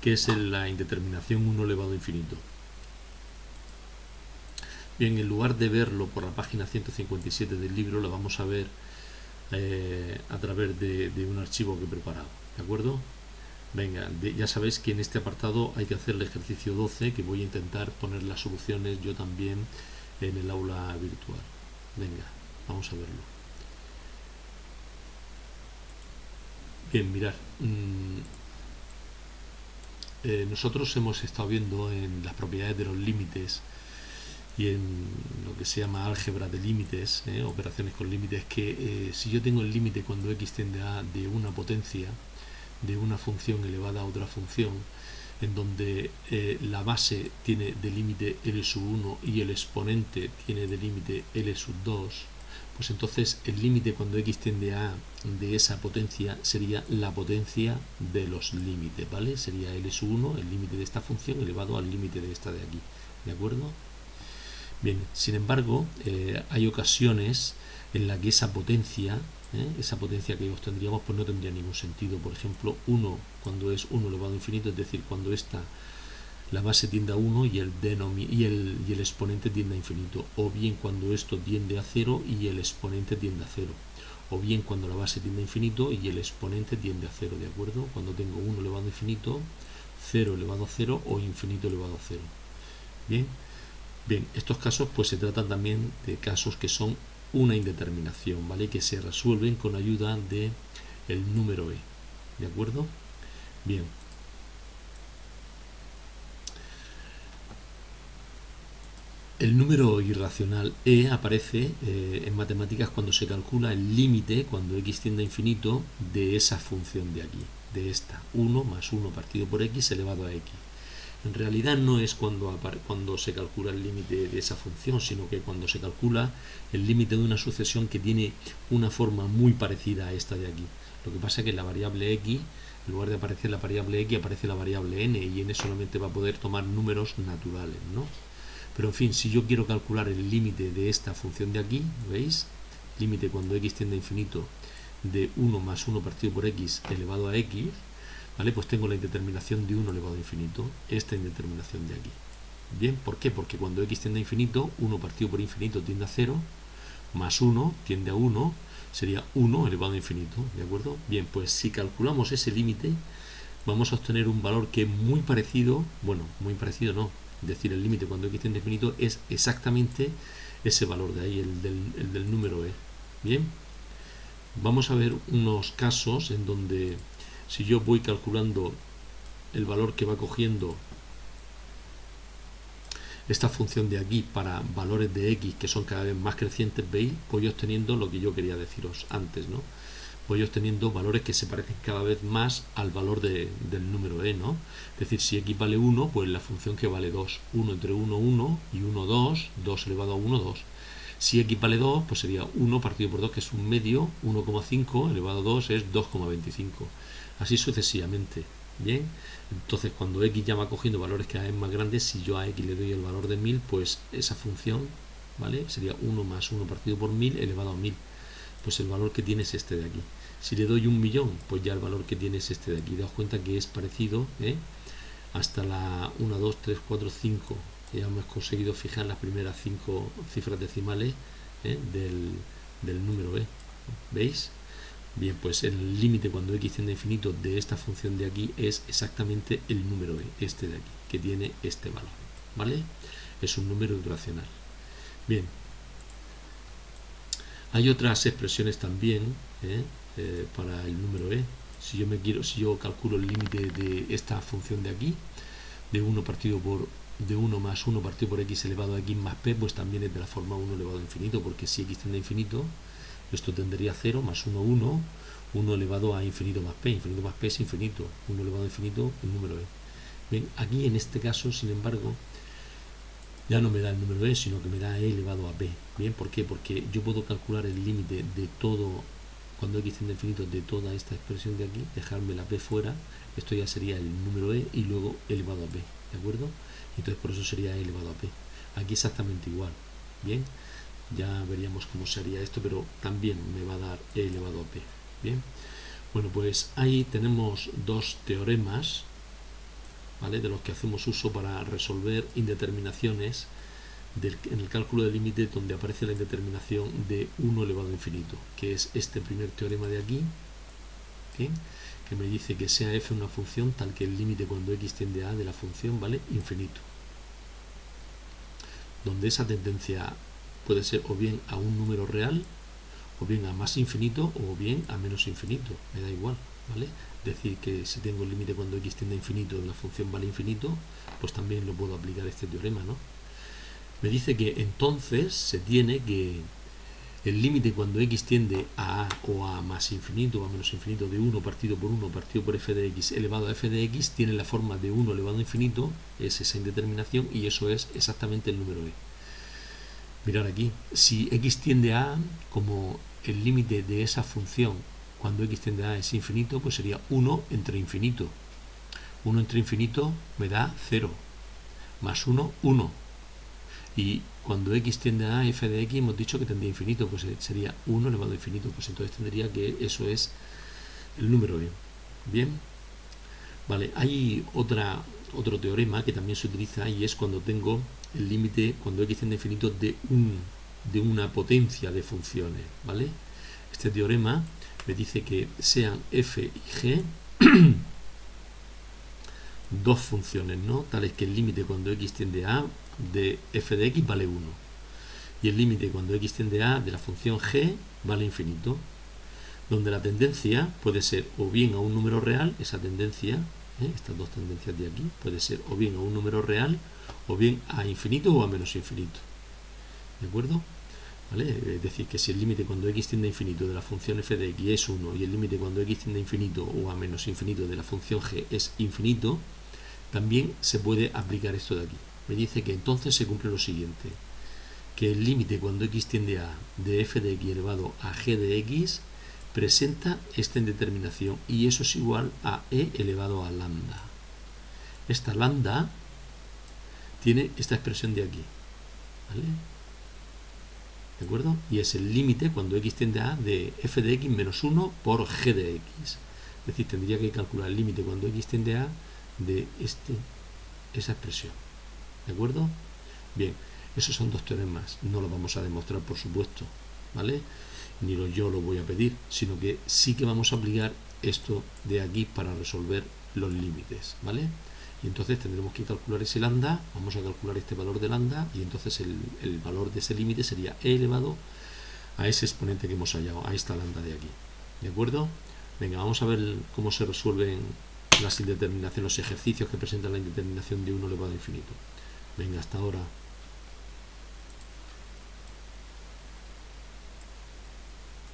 que es la indeterminación 1 elevado a infinito. Bien, en lugar de verlo por la página 157 del libro, lo vamos a ver a través de un archivo que he preparado, ¿de acuerdo? Venga, ya sabéis que en este apartado hay que hacer el ejercicio 12, que voy a intentar poner las soluciones yo también en el aula virtual. Venga, vamos a verlo. Bien, mirad, nosotros hemos estado viendo en las propiedades de los límites y en lo que se llama álgebra de límites, operaciones con límites, que si yo tengo el límite cuando x tiende a de una potencia de una función elevada a otra función, en donde la base tiene de límite L sub 1 y el exponente tiene de límite L sub 2, pues entonces el límite cuando x tiende a de esa potencia sería la potencia de los límites, ¿vale? Sería L sub 1, el límite de esta función, elevado al límite de esta de aquí, ¿de acuerdo? Bien, sin embargo, hay ocasiones en las que esa potencia que obtendríamos, pues no tendría ningún sentido. Por ejemplo, 1 cuando es 1 elevado a infinito, es decir, cuando la base tiende a 1 y el exponente tiende a infinito, o bien cuando esto tiende a 0 y el exponente tiende a 0, o bien cuando la base tiende a infinito y el exponente tiende a 0, ¿de acuerdo? Cuando tengo 1 elevado a infinito, 0 elevado a 0 o infinito elevado a 0. Bien, estos casos pues se tratan también de casos que son una indeterminación, ¿vale? Que se resuelven con ayuda de el número e, ¿de acuerdo? Bien. El número irracional e aparece en matemáticas cuando se calcula el límite, cuando x tiende a infinito, de esa función de aquí, de esta, 1 más 1 partido por x elevado a x. En realidad no es cuando se calcula el límite de esa función, sino que cuando se calcula el límite de una sucesión que tiene una forma muy parecida a esta de aquí. Lo que pasa es que la variable x, en lugar de aparecer la variable x, aparece la variable n, y n solamente va a poder tomar números naturales, ¿no? Pero en fin, si yo quiero calcular el límite de esta función de aquí, ¿veis? Límite cuando x tiende a infinito de 1 más 1 partido por x elevado a x, ¿vale? Pues tengo la indeterminación de 1 elevado a infinito, esta indeterminación de aquí. Bien, ¿por qué? Porque cuando x tiende a infinito, 1 partido por infinito tiende a 0, más 1 tiende a 1, sería 1 elevado a infinito, ¿de acuerdo? Bien, pues si calculamos ese límite, vamos a obtener un valor que es muy parecido, bueno, muy parecido no, es decir, el límite cuando x tiende a infinito es exactamente ese valor de ahí, el del número e. Bien, vamos a ver unos casos en donde si yo voy calculando el valor que va cogiendo esta función de aquí para valores de x que son cada vez más crecientes, veis, voy obteniendo lo que yo quería deciros antes, ¿no? Voy obteniendo valores que se parecen cada vez más al valor del número e, ¿no? Es decir, si x vale 1, pues la función que vale 2, 1 entre 1, 1, y 1, 2, 2 elevado a 1, 2. Si x vale 2, pues sería 1 partido por 2, que es un medio, 1,5 elevado a 2 es 2,25. Así sucesivamente. Bien, entonces cuando x ya va cogiendo valores cada vez más grandes, si yo a x le doy el valor de 1000, pues esa función, ¿vale? Sería 1 más 1 partido por 1000 elevado a 1000. Pues el valor que tiene es este de aquí. Si le doy 1.000.000, pues ya el valor que tiene es este de aquí. Daos cuenta que es parecido, hasta la 1, 2, 3, 4, 5. Ya hemos conseguido fijar las primeras 5 cifras decimales del número e. ¿Veis? Bien, pues el límite cuando x tiende a infinito de esta función de aquí es exactamente el número e, este de aquí, que tiene este valor, ¿vale? Es un número irracional. Bien, hay otras expresiones también para el número e. Si yo calculo el límite de esta función de aquí, de 1 más 1 partido por x elevado a x más p, pues también es de la forma 1 elevado a infinito, porque si x tiende a infinito, esto tendría 0 más 1, 1, 1 elevado a infinito más p es infinito, 1 elevado a infinito, el número e. Bien, aquí en este caso, sin embargo, ya no me da el número e, sino que me da e elevado a p. Bien, ¿por qué? Porque yo puedo calcular el límite de todo, cuando x tiende a infinito, de toda esta expresión de aquí, dejarme la p fuera, esto ya sería el número e y luego elevado a p, ¿de acuerdo? Entonces por eso sería e elevado a p. Aquí exactamente igual. Bien, ya veríamos cómo sería esto, pero también me va a dar e elevado a p. Bien, bueno, pues ahí tenemos dos teoremas ¿vale? De los que hacemos uso para resolver indeterminaciones en el cálculo de límite, donde aparece la indeterminación de 1 elevado a infinito, que es este primer teorema de aquí, ¿sí? Que me dice que sea f una función tal que el límite cuando x tiende a de la función vale infinito, donde esa tendencia puede ser o bien a un número real, o bien a más infinito, o bien a menos infinito, me da igual, ¿vale? Decir que si tengo el límite cuando x tiende a infinito de la función vale infinito, pues también lo puedo aplicar este teorema, ¿no? Me dice que entonces se tiene que el límite cuando x tiende a o a más infinito o a menos infinito de 1 partido por f de x elevado a f de x tiene la forma de 1 elevado a infinito, es esa indeterminación, y eso es exactamente el número e. Mirad aquí, si x tiende a, como el límite de esa función cuando x tiende a es infinito, pues sería 1 entre infinito. 1 entre infinito me da 0, más 1, 1. Y cuando x tiende a f de x hemos dicho que tendría infinito, pues sería 1 elevado a infinito, pues entonces tendría que eso es el número e. Bien, vale, hay otro teorema que también se utiliza, y es cuando tengo el límite cuando x tiende a infinito de una potencia de funciones, ¿vale? Este teorema me dice que sean f y g dos funciones, ¿no? Tales que el límite cuando x tiende a de f de x vale 1 y el límite cuando x tiende a de la función g vale infinito, donde la tendencia puede ser o bien a un número real, esa tendencia, estas dos tendencias de aquí, puede ser o bien a un número real o bien a infinito o a menos infinito, ¿de acuerdo? ¿Vale? Es decir, que si el límite cuando x tiende a infinito de la función f de x es 1 y el límite cuando x tiende a infinito o a menos infinito de la función g es infinito, también se puede aplicar esto de aquí. Me dice que entonces se cumple lo siguiente, que el límite cuando x tiende a de f de x elevado a g de x presenta esta indeterminación, y eso es igual a e elevado a lambda. Esta lambda tiene esta expresión de aquí, ¿vale? ¿De acuerdo? Y es el límite cuando x tiende a de f de x menos 1 por g de x. Es decir, tendría que calcular el límite cuando x tiende a de esa expresión. ¿De acuerdo? Bien, esos son dos teoremas. No los vamos a demostrar, por supuesto, ¿vale? Ni yo lo voy a pedir, sino que sí que vamos a aplicar esto de aquí para resolver los límites, ¿vale? Y entonces tendremos que calcular ese lambda, vamos a calcular este valor de lambda, y entonces el valor de ese límite sería e elevado a ese exponente que hemos hallado, a esta lambda de aquí. ¿De acuerdo? Venga, vamos a ver cómo se resuelven las indeterminaciones, los ejercicios que presentan la indeterminación de 1 elevado a infinito. Venga, hasta ahora.